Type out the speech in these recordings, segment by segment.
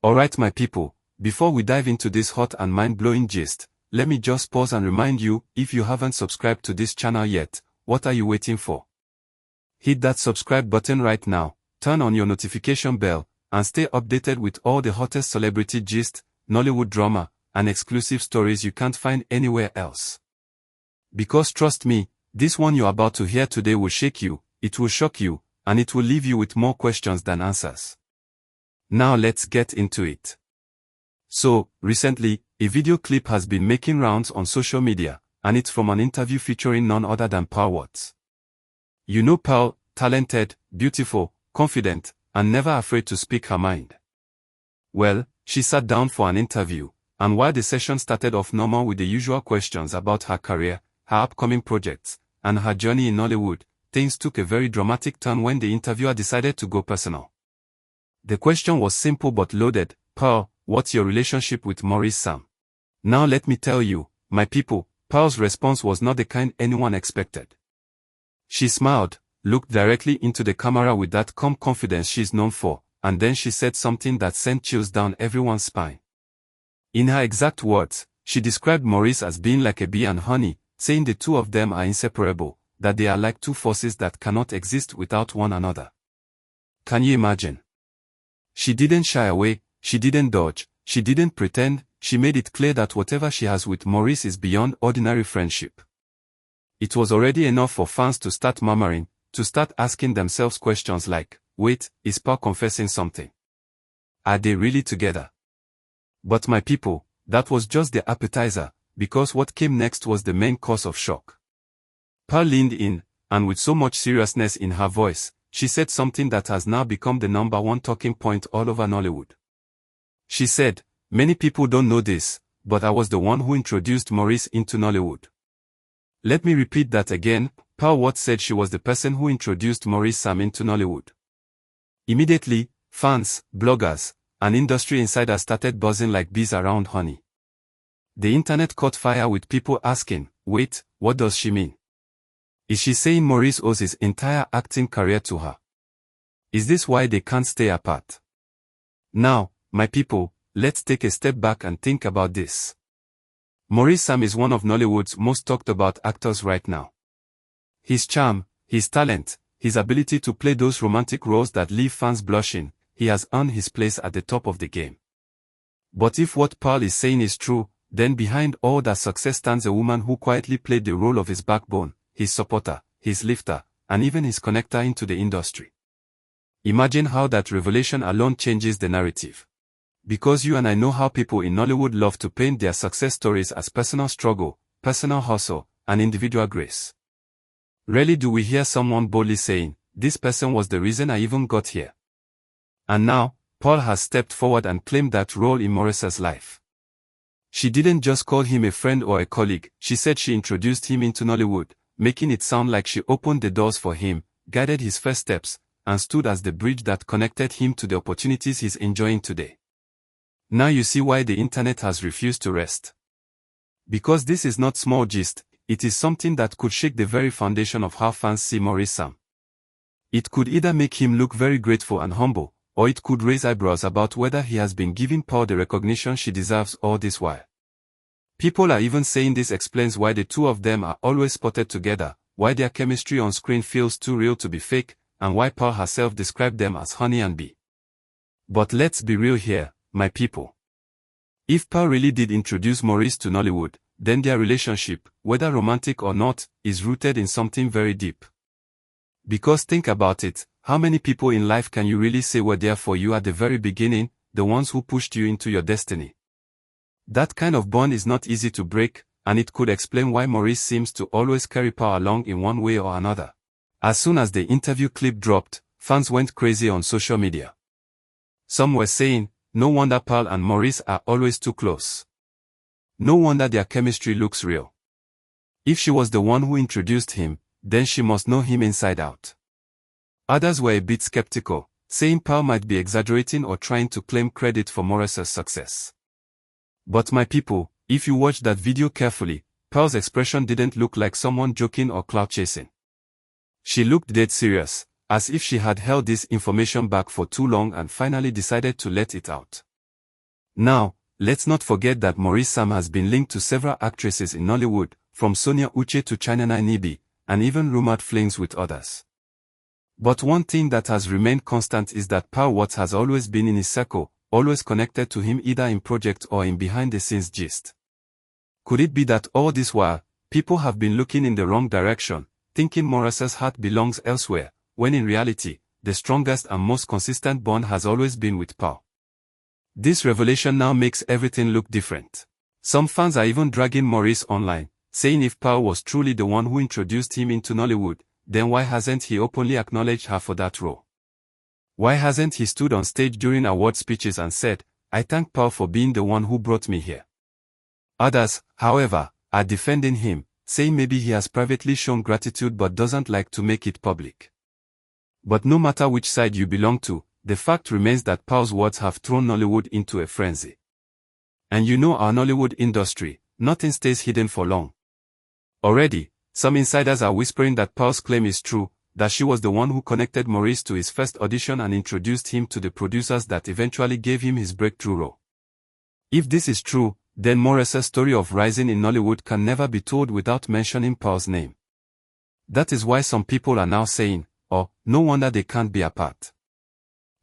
Alright my people, before we dive into this hot and mind-blowing gist, let me just pause and remind you, if you haven't subscribed to this channel yet, what are you waiting for? Hit that subscribe button right now, turn on your notification bell, and stay updated with all the hottest celebrity gist, Nollywood drama, and exclusive stories you can't find anywhere else. Because trust me, this one you're about to hear today will shake you, it will shock you, and it will leave you with more questions than answers. Now let's get into it. So, recently, a video clip has been making rounds on social media, and it's from an interview featuring none other than Wats. You know Pearl, talented, beautiful, confident, and never afraid to speak her mind. Well, she sat down for an interview, and while the session started off normal with the usual questions about her career, her upcoming projects, and her journey in Nollywood, things took a very dramatic turn when the interviewer decided to go personal. The question was simple but loaded. Pearl, what's your relationship with Maurice Sam? Now let me tell you, my people, Pearl's response was not the kind anyone expected. She smiled, looked directly into the camera with that calm confidence she's known for, and then she said something that sent chills down everyone's spine. In her exact words, she described Maurice as being like a bee and honey, saying the two of them are inseparable, that they are like two forces that cannot exist without one another. Can you imagine? She didn't shy away, she didn't dodge, she didn't pretend, she made it clear that whatever she has with Maurice is beyond ordinary friendship. It was already enough for fans to start murmuring, to start asking themselves questions like, wait, is Pearl confessing something? Are they really together? But my people, that was just the appetizer, because what came next was the main cause of shock. Pearl leaned in, and with so much seriousness in her voice, she said something that has now become the #1 talking point all over Nollywood. She said, many people don't know this, but I was the one who introduced Maurice into Nollywood. Let me repeat that again. Pearl Wats said she was the person who introduced Maurice Sam into Nollywood. Immediately, fans, bloggers, and industry insiders started buzzing like bees around honey. The internet caught fire with people asking, wait, what does she mean? Is she saying Maurice owes his entire acting career to her? Is this why they can't stay apart? Now, my people, let's take a step back and think about this. Maurice Sam is one of Nollywood's most talked about actors right now. His charm, his talent, his ability to play those romantic roles that leave fans blushing, he has earned his place at the top of the game. But if what Pearl is saying is true, then behind all that success stands a woman who quietly played the role of his backbone, his supporter, his lifter, and even his connector into the industry. Imagine how that revelation alone changes the narrative. Because you and I know how people in Nollywood love to paint their success stories as personal struggle, personal hustle, and individual grace. Rarely do we hear someone boldly saying, this person was the reason I even got here. And now, Pearl has stepped forward and claimed that role in Maurice's life. She didn't just call him a friend or a colleague, she said she introduced him into Nollywood, making it sound like she opened the doors for him, guided his first steps, and stood as the bridge that connected him to the opportunities he's enjoying today. Now you see why the internet has refused to rest. Because this is not small gist, it is something that could shake the very foundation of how fans see Maurice Sam. It could either make him look very grateful and humble, or it could raise eyebrows about whether he has been giving Pearl the recognition she deserves all this while. People are even saying this explains why the two of them are always spotted together, why their chemistry on screen feels too real to be fake, and why Pearl herself described them as honey and bee. But let's be real here, my people. If Pearl really did introduce Maurice to Nollywood, then their relationship, whether romantic or not, is rooted in something very deep. Because think about it, how many people in life can you really say were there for you at the very beginning, the ones who pushed you into your destiny? That kind of bond is not easy to break, and it could explain why Maurice seems to always carry Pearl along in one way or another. As soon as the interview clip dropped, fans went crazy on social media. Some were saying, no wonder Pearl and Maurice are always too close. No wonder their chemistry looks real. If she was the one who introduced him, then she must know him inside out. Others were a bit skeptical, saying Pearl might be exaggerating or trying to claim credit for Maurice's success. But my people, if you watch that video carefully, Pearl's expression didn't look like someone joking or clout chasing. She looked dead serious, as if she had held this information back for too long and finally decided to let it out. Now, let's not forget that Maurice Sam has been linked to several actresses in Nollywood, from Sonia Uche to China Nibi, and even rumored flings with others. But one thing that has remained constant is that Wats has always been in his circle, always connected to him either in project or in behind-the-scenes gist. Could it be that all this while, people have been looking in the wrong direction, thinking Maurice's heart belongs elsewhere, when in reality, the strongest and most consistent bond has always been with Pao? This revelation now makes everything look different. Some fans are even dragging Maurice online, saying if Pao was truly the one who introduced him into Nollywood, then why hasn't he openly acknowledged her for that role? Why hasn't he stood on stage during award speeches and said, "I thank Pao for being the one who brought me here"? Others, however, are defending him, saying maybe he has privately shown gratitude but doesn't like to make it public. But no matter which side you belong to, the fact remains that Pao's words have thrown Nollywood into a frenzy. And you know our Nollywood industry, nothing stays hidden for long. Already, some insiders are whispering that Pao's claim is true, that she was the one who connected Maurice to his first audition and introduced him to the producers that eventually gave him his breakthrough role. If this is true, then Maurice's story of rising in Nollywood can never be told without mentioning Pao's name. That is why some people are now saying, "Oh, no wonder they can't be apart.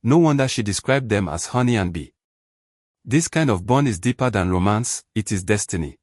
No wonder she described them as honey and bee." This kind of bond is deeper than romance, it is destiny.